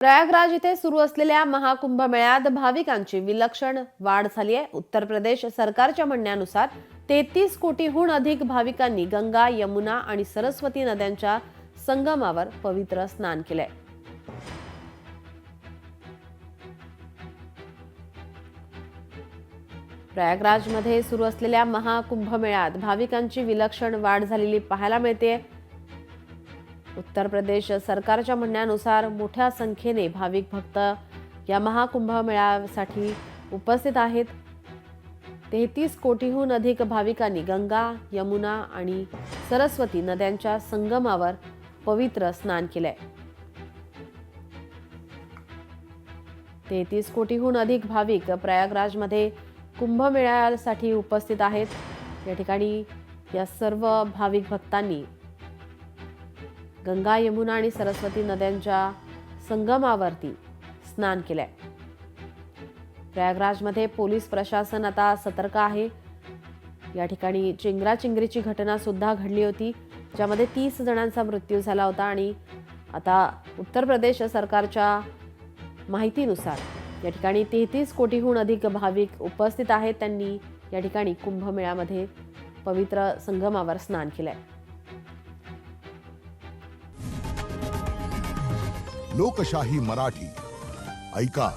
प्रयागराज येथे सुरू असलेल्या महाकुंभमेळ्यात भाविकांची विलक्षण वाढ झाली आहे। उत्तर प्रदेश सरकारच्या म्हणण्यानुसार 33 कोटीहून अधिक भाविकांनी गंगा, यमुना आणि सरस्वती नद्यांच्या संगमावर पवित्र स्नान केलंय। प्रयागराजमध्ये सुरू असलेल्या महाकुंभमेळ्यात भाविकांची विलक्षण वाढ झालेली पाहायला मिळते। उत्तर प्रदेश सरकारच्या म्हणण्यानुसार मोठ्या संख्येने भाविक भक्त या महाकुंभमेळ्यासाठी उपस्थित आहेत। 33 कोटीहून अधिक भाविकांनी गंगा, यमुना आणि सरस्वती नद्यांच्या संगमावर पवित्र स्नान केलंय। 33 कोटीहून अधिक भाविक प्रयागराजमध्ये कुंभमेळ्यासाठी उपस्थित आहेत। या ठिकाणी या सर्व भाविक भक्तांनी गंगा, यमुना आणि सरस्वती नद्यांच्या संगमावरती स्नान केलंय। प्रयागराजमध्ये पोलीस प्रशासन आता सतर्क आहे। या ठिकाणी चिंगराचिंगरीची घटना सुद्धा घडली होती, ज्यामध्ये 30 जणांचा मृत्यू झाला होता आणि आता उत्तर प्रदेश सरकारच्या माहितीनुसार या ठिकाणी 33 कोटीहून अधिक भाविक उपस्थित आहेत। त्यांनी या ठिकाणी कुंभमेळ्यामध्ये पवित्र संगमावर स्नान केलंय। लोकशाही मराठी ऐका,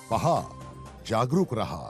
पहा, जागरूक रहा।